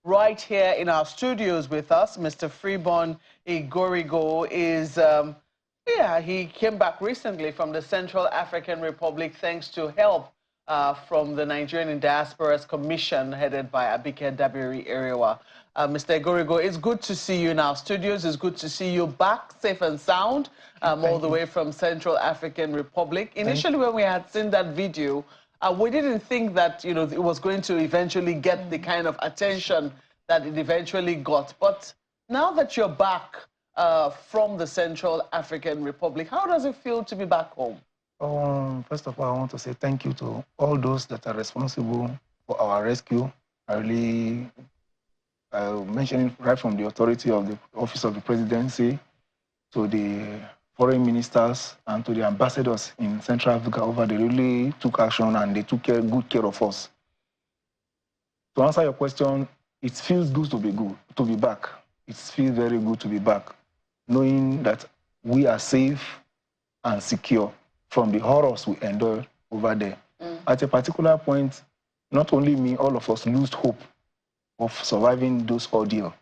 right here in our studios with us. Mr. Freeborn Igorigo is, he came back recently from the Central African Republic thanks to help from the Nigerian Diaspora's Commission headed by Abike Dabiri Erewa. Mr. Igorigo, it's good to see you in our studios. It's good to see you back safe and sound all the way from Central African Republic. Initially, when we had seen that video, we didn't think that, it was going to eventually get the kind of attention that it eventually got. But now that you're back from the Central African Republic, how does it feel to be back home? First of all, I want to say thank you to all those that are responsible for our rescue. I really mentioned right from the authority of the Office of the Presidency to the foreign ministers and to the ambassadors in Central Africa over. They really took action and they took good care of us. To answer your question, it feels good to be back. It feels very good to be back, knowing that we are safe and secure from the horrors we endured over there. At a particular point, not only me, all of us lose hope of surviving those ordeals.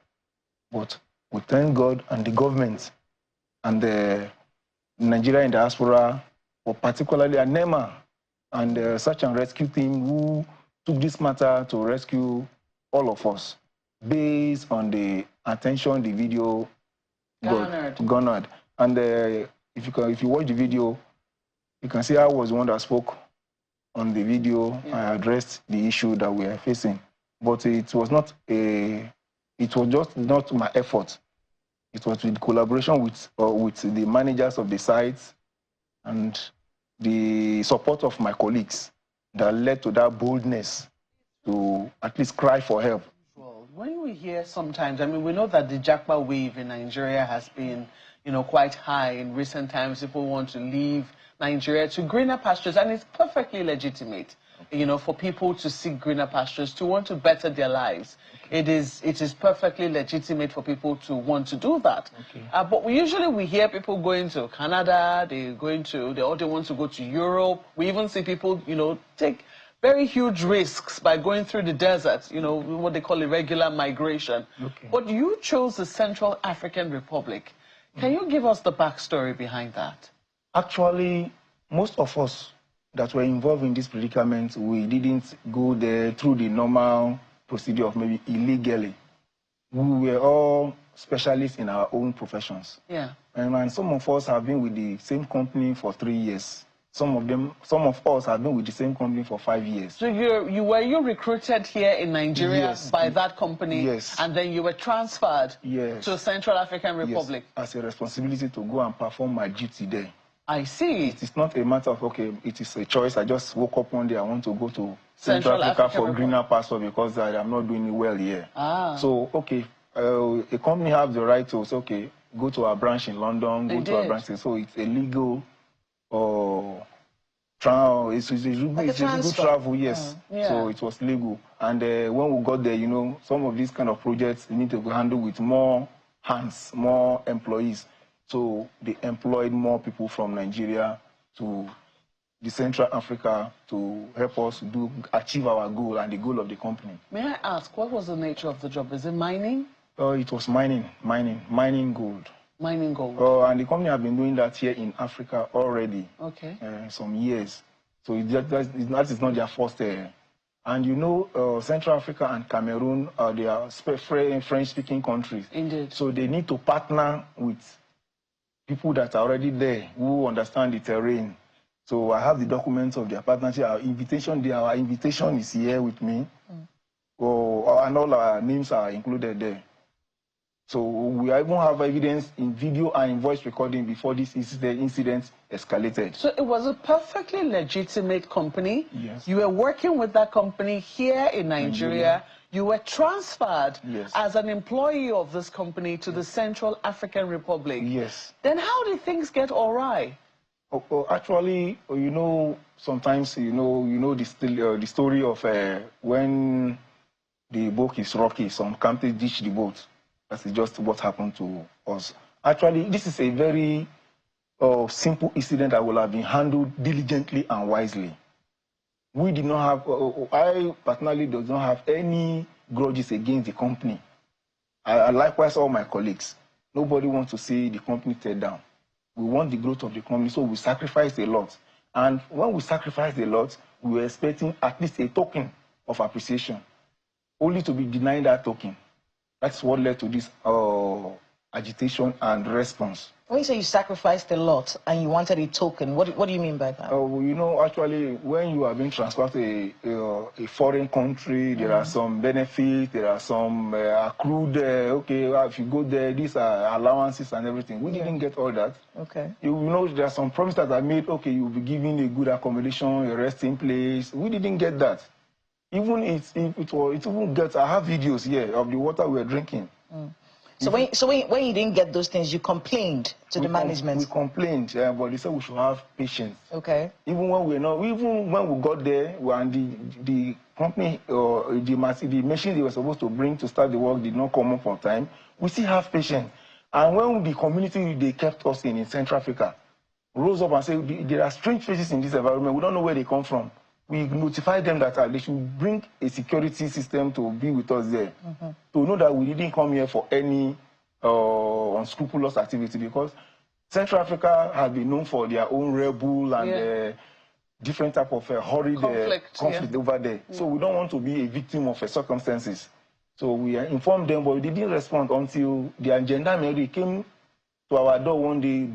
But we thank God and the government and the Nigerian diaspora, or particularly NEMA and the search and rescue team who took this matter to rescue all of us based on the attention the video garnered. And if you watch the video, you can see I was the one that spoke on the video. I addressed the issue that we are facing. But it was just not my effort. It was with collaboration with the managers of the sites and the support of my colleagues that led to that boldness to at least cry for help. Well, when we hear sometimes, we know that the Japa wave in Nigeria has been, quite high in recent times. People want to leave Nigeria to greener pastures, and it's perfectly legitimate, for people to seek greener pastures, to want to better their lives. It is perfectly legitimate for people to want to do that. But usually we hear people going to Canada, they want to go to Europe. We even see people, take very huge risks by going through the desert, what they call irregular migration. But you chose the Central African Republic. Can you give us the backstory behind that? Actually, most of us that were involved in this predicament, we didn't go there through the normal procedure of maybe illegally. We were all specialists in our own professions. And some of us have been with the same company for 3 years. Some of us have been with the same company for 5 years. So were you recruited here in Nigeria by that company? Yes. And then you were transferred to Central African Republic? Yes, as a responsibility to go and perform my duty there. I see. It is not a matter of, okay, it is a choice. I just woke up one day, I want to go to Central Africa for greener pasture because I am not doing well here. So, okay, a company has the right to say, okay, go to our branch in London, go to our branch. So it's a legal it's a legal travel, yes. So it was legal. And when we got there, some of these kind of projects need to be handled with more hands, more employees. So they employed more people from Nigeria to the Central Africa to help us achieve our goal and the goal of the company. May I ask, what was the nature of the job? Is it mining? It was mining gold. Mining gold. And the company have been doing that here in Africa already. Some years. So that is not their first. And Central Africa and Cameroon, they are French-speaking countries. Indeed. So they need to partner with people that are already there who understand the terrain. So I have the documents of their partnership. Our invitation is here with me. And all our names are included there. So we even have evidence in video and in voice recording before this incident escalated. So it was a perfectly legitimate company. Yes. You were working with that company here in Nigeria. You were transferred as an employee of this company to the Central African Republic. Yes. Then how did things get awry? Actually, sometimes, the story of when the boat is rocky, some countries ditch the boat. That's just what happened to us. Actually, this is a very simple incident that will have been handled diligently and wisely. We did not have, I personally do not have any grudges against the company. I likewise all my colleagues. Nobody wants to see the company tear down. We want the growth of the company, so we sacrificed a lot. And when we sacrificed a lot, we were expecting at least a token of appreciation, only to be denied that token. That's what led to this agitation and response. When you say you sacrificed a lot and you wanted a token, what do you mean by that? You know, actually, when you are being transferred to a foreign country, there are some benefits, there are some accrued, okay, if you go there, these are allowances and everything. We didn't get all that. Okay. You know, there are some promises that are made, okay, you'll be given a good accommodation, a resting place. We didn't get that. Even it even gets, I have videos here of the water we were drinking. So when you didn't get those things, you complained to the management? We complained, but they said we should have patience. Okay. Even when we got there, when the company or the machine they were supposed to bring to start the work did not come up on time, we still have patience. And when the community they kept us in Central Africa rose up and said, there are strange faces in this environment, we don't know where they come from. We notified them that they should bring a security system to be with us there, to know that we didn't come here for any unscrupulous activity, because Central Africa has been known for their own rebel and different type of horrid conflict over there. So we don't want to be a victim of circumstances. So we informed them, but we didn't respond until the gendarmerie came to our door one day,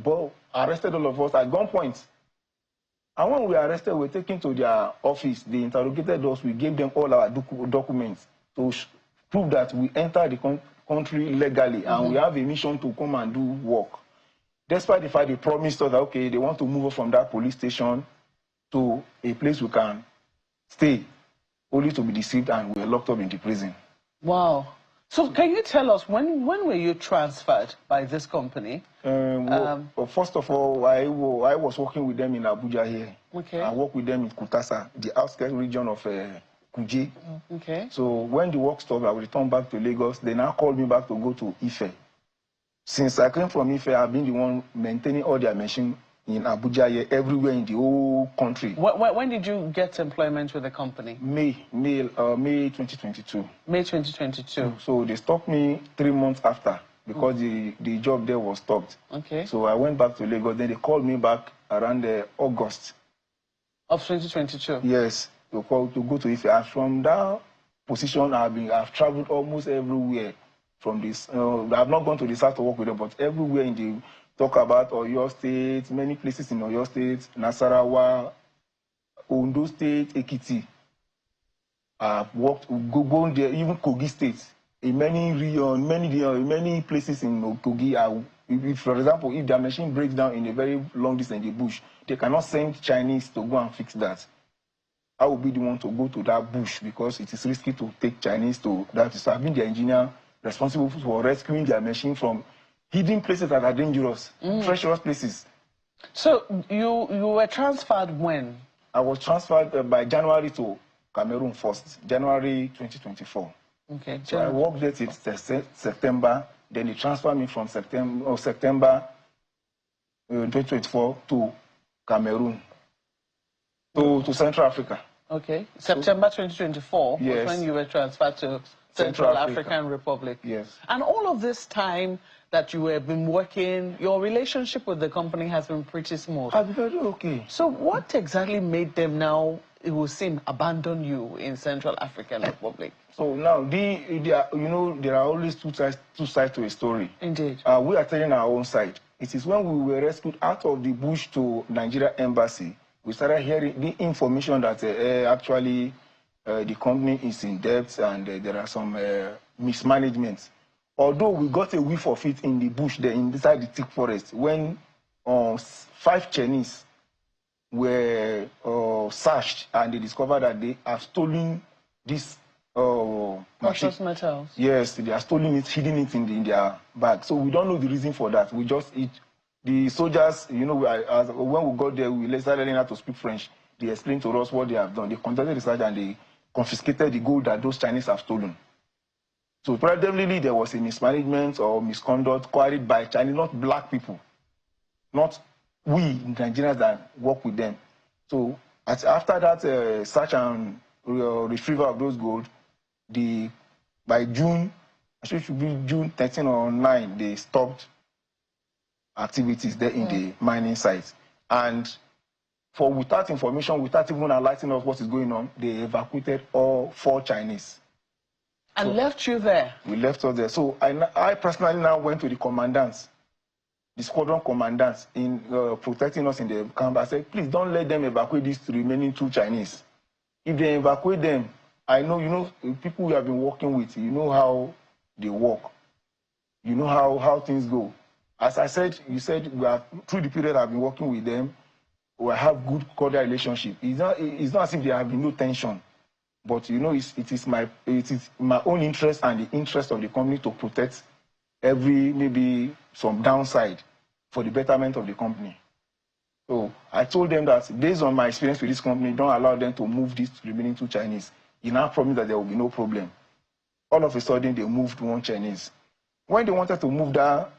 arrested all of us at gunpoint. And when we were arrested, we were taken to their office. They interrogated us. We gave them all our documents to prove that we entered the country legally and we have a mission to come and do work. Despite the fact they promised us that, okay, they want to move us from that police station to a place we can stay, only to be deceived, and we were locked up in the prison. Wow. So can you tell us, when were you transferred by this company? Well, first of all, I was working with them in Abuja here. Okay. I worked with them in Kutasa, the outskirts region of Kuje. Okay. So when the work stopped, I returned back to Lagos. They now called me back to go to Ife. Since I came from Ife, I've been the one maintaining all their machines in Abuja here, everywhere in the whole country. When did you get employment with the company? May 2022. May 2022. So they stopped me 3 months after, because the job there was stopped. Okay. So I went back to Lagos. Then they called me back around August of 2022. Yes, to go to Ife. And from that position, I've traveled almost everywhere. From this, I've not gone to the south to work with them, but everywhere in the talk about Oyo State, many places in Oyo State, Nasarawa, Ondo State, Ekiti. I've worked, gone there, even Kogi State. In many places in Kogi, for example, if their machine breaks down in a very long distance in the bush, they cannot send Chinese to go and fix that. I will be the one to go to that bush, because it is risky to take Chinese to that. So I've been the engineer responsible for rescuing their machine from hidden places that are dangerous, treacherous places. So you were transferred when? I was transferred by January to Cameroon first, January 2024. Okay. So I worked there till September. Then they transferred me from September 2024 to Cameroon, to Central Africa. Okay. September 2024 was when you were transferred to Central African Republic. Yes. And all of this time that you have been working, your relationship with the company has been pretty smooth. I've been very okay. So what exactly made them now, it will seem, abandon you in Central African Republic? So now, there are always two sides to a story. Indeed. We are telling our own side. It is when we were rescued out of the bush to Nigeria embassy, we started hearing the information that actually the company is in debt and there are some mismanagement. Although we got a whiff of it in the bush there, inside the thick forest, when 5 Chinese were searched and they discovered that they have stolen this precious metals. Yes, they are stolen it, hidden it in their bag. So we don't know the reason for that. We just the soldiers, when we got there, we started learning how to speak French. They explained to us what they have done. They conducted research and they confiscated the gold that those Chinese have stolen. So probably there was a mismanagement or misconduct carried by Chinese, not black people, not we Nigerians that work with them. So After that search and retrieval of those gold, by June, actually it should be June 13 or 9, they stopped activities there in the mining site. And without information, without even enlightening us what is going on, they evacuated all 4 Chinese. And left you there? We left us there. So I personally now went to the commandants, the squadron commandants in protecting us in the camp. I said, please don't let them evacuate these remaining 2 Chinese. If they evacuate them, I know, you know, people we have been working with, you know how they work. You know how things go. As I said, you said, through the period I've been working with them, we have good cordial relationship. It's not as if there have been no tension. But, you know, it is my own interest and the interest of the company to protect maybe some downside for the betterment of the company. So I told them that based on my experience with this company, don't allow them to move these remaining 2 Chinese. You now promise that there will be no problem. All of a sudden, they moved 1 Chinese. When they wanted to move that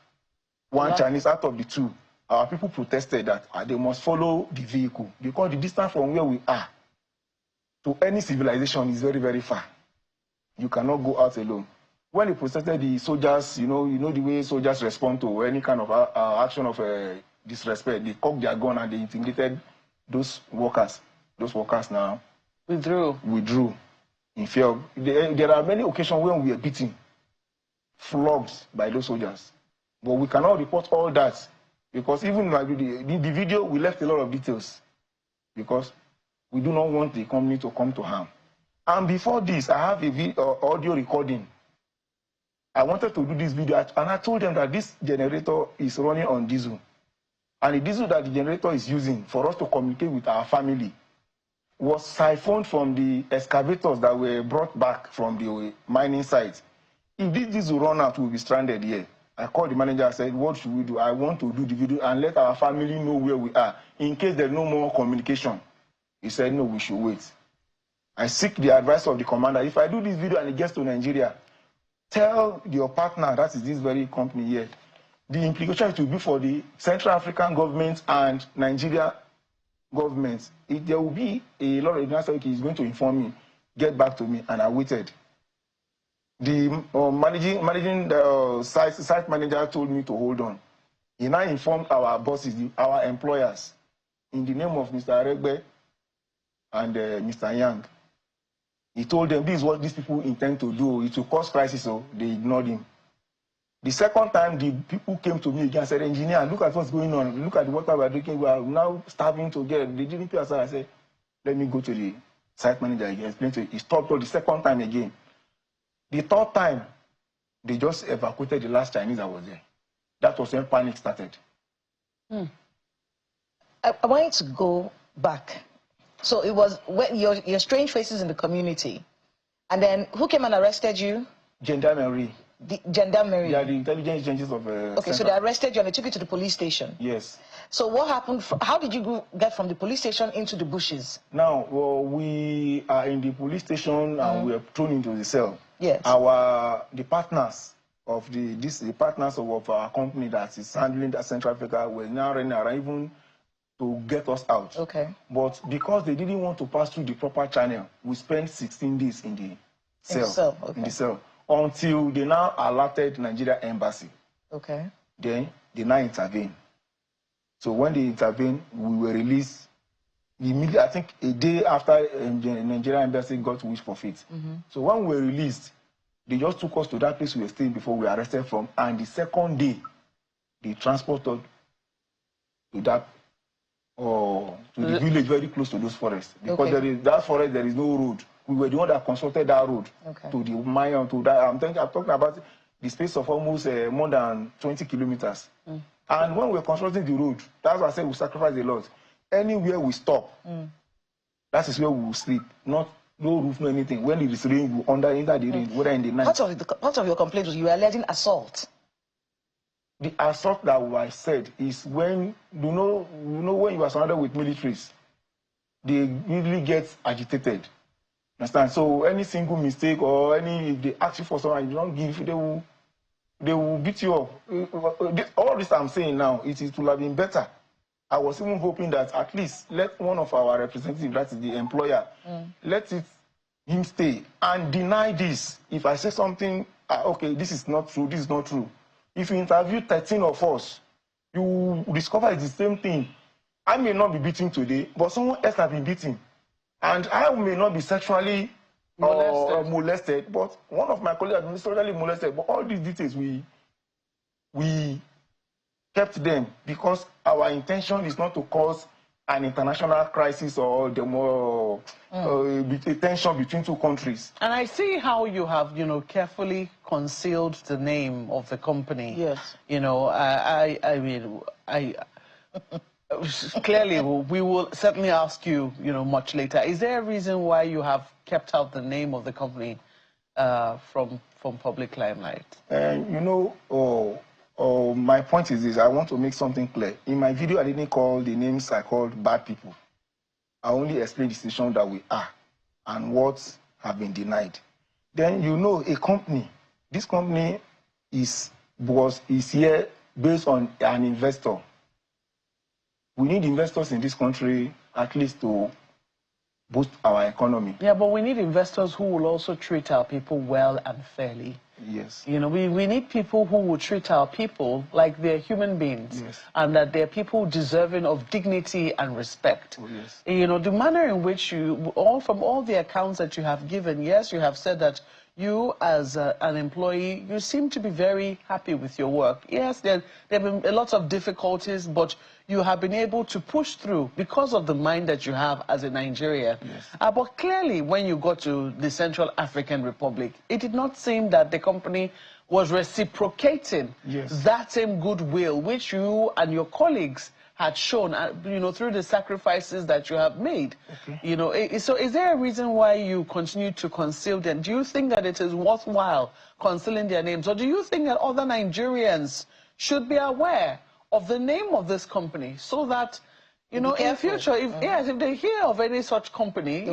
1 Chinese out of the 2, our people protested that they must follow the vehicle because the distance from where we are to any civilization is very, very far. You cannot go out alone. When they protested, the soldiers, you know the way soldiers respond to any kind of action of disrespect. They cocked their gun and they intimidated those workers. Those workers now withdrew in fear of. There are many occasions when we are beaten, flogged by those soldiers. But we cannot report all that because even in the video, we left a lot of details because we do not want the company to come to harm. And before this, I have a audio recording. I wanted to do this video, and I told them that this generator is running on diesel. And the diesel that the generator is using for us to communicate with our family was siphoned from the excavators that were brought back from the mining site. If this diesel run out, we'll be stranded here. I called the manager and said, what should we do? I want to do the video and let our family know where we are in case there's no more communication. He said, no, we should wait. I seek the advice of the commander. If I do this video and it gets to Nigeria, tell your partner, that is this very company here, the implication it will be for the Central African government and Nigeria governments. There will be a lot of international he's going to inform me, get back to me, and I waited. The managing site manager told me to hold on. He now informed our bosses, our employers, in the name of Mr. Aregbe and Mr. Yang. He told them this is what these people intend to do. It will cause crisis, so they ignored him. The second time, the people came to me again and said, engineer, look at what's going on. Look at the water we're drinking. We are now starving to get it. They didn't pay us. I said, let me go to the site manager. He explained to him. He stopped the second time again. The third time, they just evacuated the last Chinese that was there. That was when panic started. I wanted to go back. So it was when your strange faces in the community. And then who came and arrested you? Gendarmerie. The gendarmerie? Yeah, the intelligence agents of... okay, so they arrested you and they took you to the police station? Yes. So what happened? How did you get from the police station into the bushes? Now, well, we are in the police station and we are thrown into the cell. Yes. The partners of the partners of our company that is handling that Central Africa were now running around even to get us out. Okay. But because they didn't want to pass through the proper channel, we spent 16 days in the cell. Okay. In the cell. Until they now alerted Nigeria embassy. Okay. Then they now intervened. So when they intervened, we were released immediately. I think a day after Nigeria embassy got wish for faith. So when we were released, they just took us to that place we were staying before we were arrested from. And the second day, they transported to that to the village very close to those forests. Because that forest, there is no road. We were the one that constructed that road to the mine, to that. I'm talking about the space of almost more than 20 kilometers. And when we were constructing the road, that's why I said we sacrificed a lot. Anywhere we stop, that is where we will sleep. No roof, no anything. When it is rain, we under the rain, whether in the night. Part of your complaint was you were alleging assault. The assault that I said is when you know when you are surrounded with militaries, they really get agitated. Understand? So any single mistake or if they ask you for something you don't give, they will beat you up. All this I'm saying now, it would have been better I was even hoping that at least let one of our representatives, that is the employer, let him stay and deny this. If I say something, okay, this is not true, this is not true. If you interview 13 of us, you discover it's the same thing. I may not be beaten today, but someone else has been beaten. And I may not be sexually molested, but one of my colleagues has been sexually molested. But all these details, we kept them because our intention is not to cause an international crisis or the more tension between two countries. And I see how you have, carefully concealed the name of the company. Yes. I mean, clearly, we will certainly ask you, much later. Is there a reason why you have kept out the name of the company from public limelight? My point is this. I want to make something clear. In my video, I didn't call the names I called bad people. I only explained the situation that we are and what have been denied. Then a company. This company is here based on an investor. We need investors in this country at least to boost our economy. Yeah, but we need investors who will also treat our people well and fairly. Yes. We need people who will treat our people like they're human beings. Yes. And that they're people deserving of dignity and respect. Oh, yes. The manner in which from all the accounts that you have given, yes, you have said that you as an employee, you seem to be very happy with your work. Yes, there have been a lot of difficulties, but you have been able to push through because of the mind that you have as a Nigerian. Yes. But clearly, when you got to the Central African Republic, it did not seem that the company was reciprocating that same goodwill which you and your colleagues had shown, through the sacrifices that you have made. Okay. So is there a reason why you continue to conceal them? Do you think that it is worthwhile concealing their names? Or do you think that other Nigerians should be aware of the name of this company so that, in future, if they hear of any such company,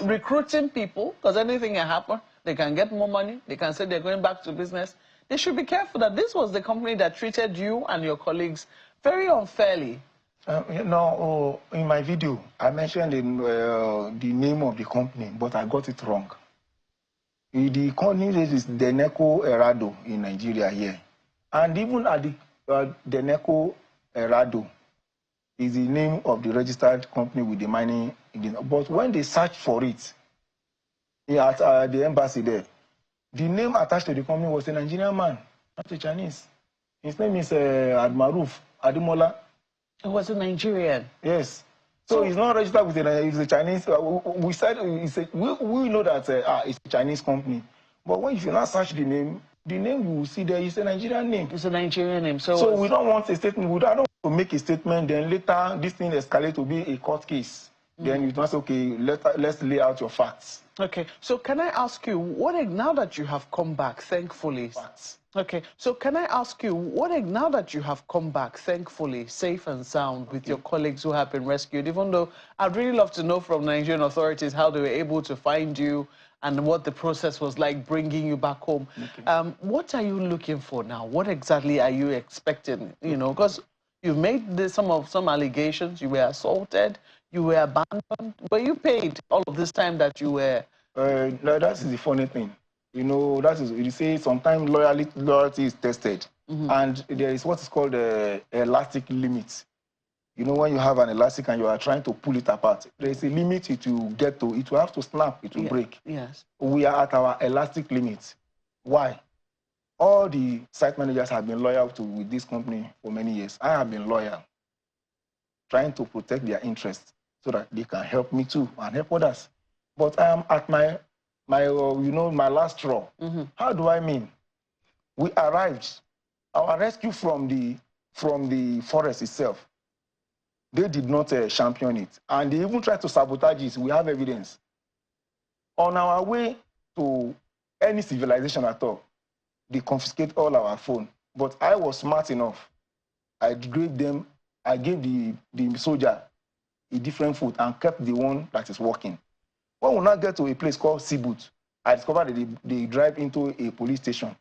recruiting people, because anything can happen, they can get more money, they can say they're going back to business, they should be careful that this was the company that treated you and your colleagues very unfairly. In my video, I mentioned the name of the company, but I got it wrong. The company is Deneco Erado in Nigeria here. And even at the Deneco Erado is the name of the registered company with the mining. But when they searched for it at the embassy there, the name attached to the company was a Nigerian man, not a Chinese. His name is Admaruf Adimola. It was a Nigerian. Yes. So he's not registered with a Chinese. We said we know that it's a Chinese company. But when you now search the name you will see there is a Nigerian name. It's a Nigerian name. So we don't want a statement. We don't want to make a statement. Then later this thing escalates to be a court case. Then you must let's lay out your facts. Okay. So can I ask you now that you have come back, thankfully? Facts. Okay, so can I ask you, now that you have come back, thankfully, safe and sound with your colleagues who have been rescued, even though I'd really love to know from Nigerian authorities how they were able to find you and what the process was like bringing you back home. Okay. What are you looking for now? What exactly are you expecting? Because you've made some allegations, you were assaulted, you were abandoned, but you paid all of this time that you were... No, that's the funny thing. That is, you say sometimes loyalty is tested. And there is what is called elastic limit. When you have an elastic and you are trying to pull it apart, there is a limit it will get to. It will have to snap, it will break. Yes. We are at our elastic limit. Why? All the site managers have been loyal with this company for many years. I have been loyal, trying to protect their interests so that they can help me too and help others. But I am at my last straw. How do I mean? We arrived. Our rescue from the forest itself, they did not champion it. And they even tried to sabotage it. We have evidence. On our way to any civilization at all, they confiscate all our phone. But I was smart enough. I gave the soldier a different foot and kept the one that is working. When we now get to a place called Sibut, I discovered that they drive into a police station.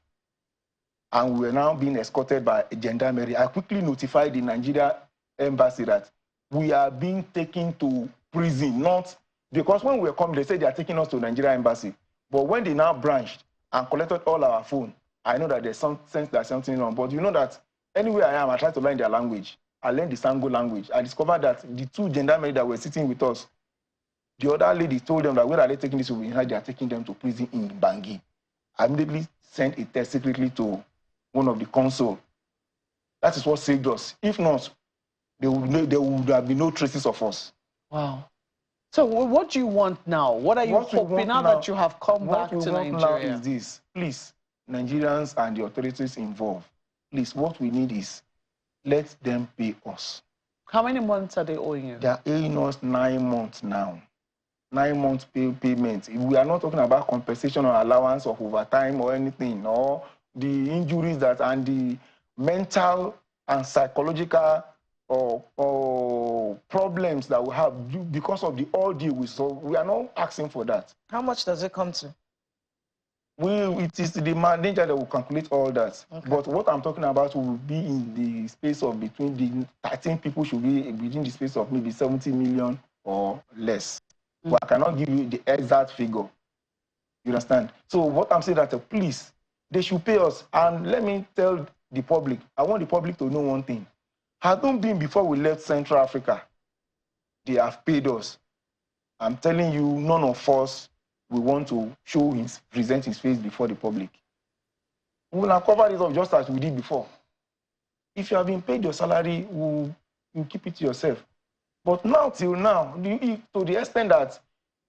And we were now being escorted by a gendarmerie. I quickly notified the Nigeria embassy that we are being taken to prison, not because when we were coming, they said they are taking us to Nigerian embassy. But when they now branched and collected all our phone, I know that there's some sense there's something wrong. But you know that anywhere I am, I try to learn their language. I learned the Sango language. I discovered that the two gendarmerie that were sitting with us, the other lady told them that where are they taking this over? They are taking them to prison in Bangui. I immediately sent a text secretly to one of the consul. That is what saved us. If not, there would have been no traces of us. Wow. So what do you want now? What are you hoping now that you have come back to Nigeria? What we want now is this. Please, Nigerians and the authorities involved, please, what we need is let them pay us. How many months are they owing you? They are owing us 9 months now. 9 months payment. We are not talking about compensation or allowance of overtime or anything, or the injuries that and the mental and psychological or problems that we have because of the ordeal we saw. We are not asking for that. How much does it come to? It is the manager that will calculate all that. Okay. But what I'm talking about will be in the space of between the 13 people should be within the space of maybe 70 million or less. But I cannot give you the exact figure. You understand? So what I'm saying that please, they should pay us. And let me tell the public, I want the public to know one thing. Hadn't been before we left Central Africa, they have paid us. I'm telling you, none of us will want to present his face before the public. We will have covered it up just as we did before. If you have been paid your salary, you keep it to yourself. But now, till now, to the extent that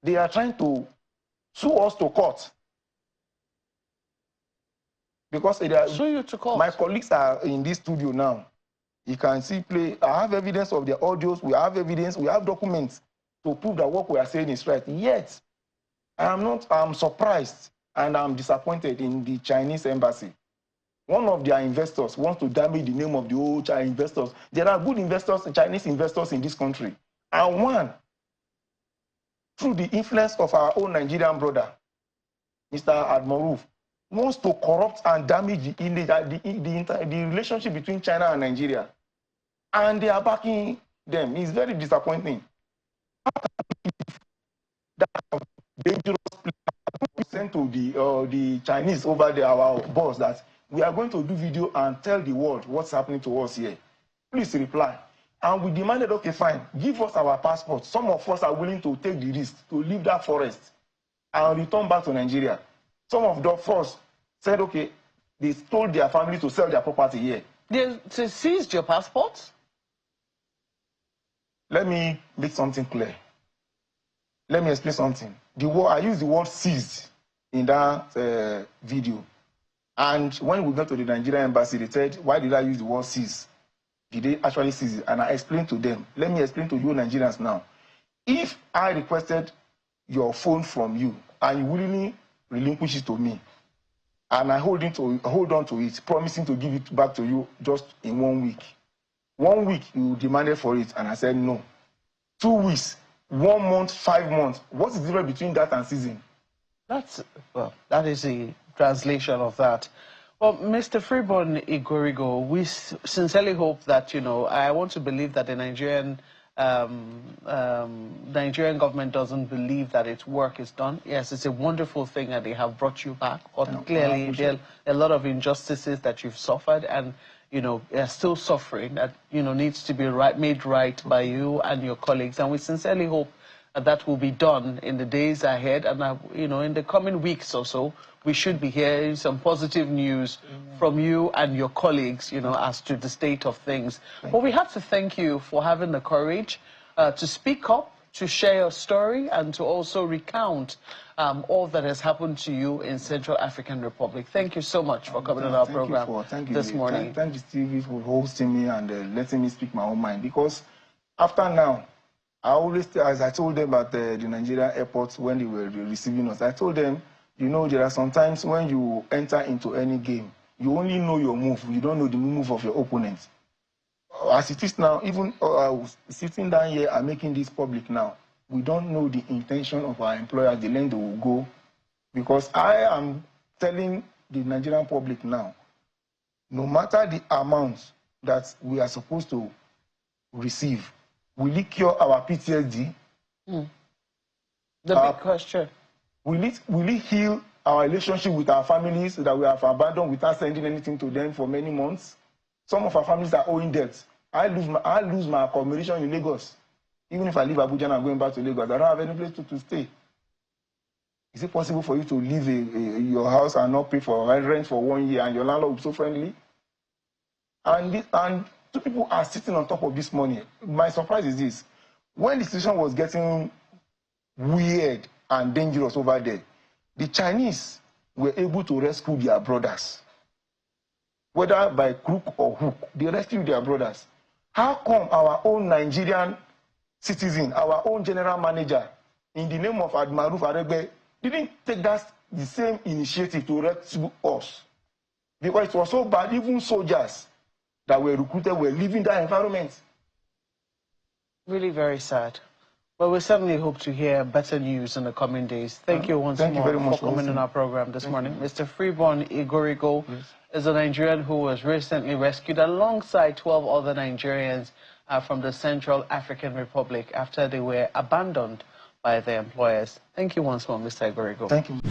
they are trying to sue us to court. Because sue you to court? My colleagues are in this studio now. You can see I have evidence of their audios, we have evidence, we have documents to prove that what we are saying is right. Yet, I'm surprised and I'm disappointed in the Chinese embassy. One of their investors wants to damage the name of the old Chinese investors. There are good investors, Chinese investors in this country. And one, through the influence of our own Nigerian brother, Mr. Admaruf, wants to corrupt and damage the relationship between China and Nigeria. And they are backing them. It's very disappointing. That dangerous we sent to the Chinese over there, our boss, that we are going to do video and tell the world what's happening to us here. Please reply. And we demanded, okay, fine, give us our passports. Some of us are willing to take the risk to leave that forest and return back to Nigeria. Some of the first said, okay, they told their family to sell their property here. They seized your passports? Let me make something clear. Let me explain something. I used the word seized in that video. And when we got to the Nigerian embassy, they said, why did I use the word seize? Did they actually seize it? And I explained to them. Let me explain to you Nigerians now. If I requested your phone from you and you willingly relinquish it to me, and I hold on to it, promising to give it back to you just in 1 week. 1 week, you demanded for it, and I said no. 2 weeks, 1 month, 5 months. What's the difference between that and seizing? That is a translation of that. Well, Mr. Freeborn Igorigo, we sincerely hope that, I want to believe that the Nigerian government doesn't believe that its work is done. Yes, it's a wonderful thing that they have brought you back. But clearly, there are a lot of injustices that you've suffered and, are still suffering that, needs to be made right by you and your colleagues. And we sincerely hope that will be done in the days ahead. And, in the coming weeks or so, we should be hearing some positive news from you and your colleagues, as to the state of things. But we have to thank you for having the courage to speak up, to share your story, and to also recount all that has happened to you in Central African Republic. Thank you so much for coming on our program this morning. Thank you, Stevie, for hosting me and letting me speak my own mind. Because after now, I always, as I told them at the Nigerian airport when they were receiving us, I told them, there are sometimes when you enter into any game, you only know your move. You don't know the move of your opponent. As it is now, even sitting down here and making this public now, we don't know the intention of our employers, the length they will go. Because I am telling the Nigerian public now, no matter the amount that we are supposed to receive, Will it cure our PTSD? The big question. Will it heal our relationship with our families that we have abandoned without sending anything to them for many months? Some of our families are owing debt. I lose my accommodation in Lagos. Even if I leave Abuja and I'm going back to Lagos, I don't have any place to stay. Is it possible for you to leave your house and not pay for rent for 1 year and your landlord will be so friendly? And two people are sitting on top of this money. My surprise is this. When the situation was getting weird and dangerous over there, the Chinese were able to rescue their brothers. Whether by crook or hook, they rescued their brothers. How come our own Nigerian citizen, our own general manager, in the name of Admaruf Aregbe, didn't take the same initiative to rescue us? Because it was so bad, even soldiers that were recruited were leaving that environment. Really very sad. Well, we certainly hope to hear better news in the coming days. Thank you once more for coming on our program this morning. Mr. Freeborn Igorigo is a Nigerian who was recently rescued alongside 12 other Nigerians from the Central African Republic after they were abandoned by their employers. Thank you once more, Mr. Igorigo. Thank you.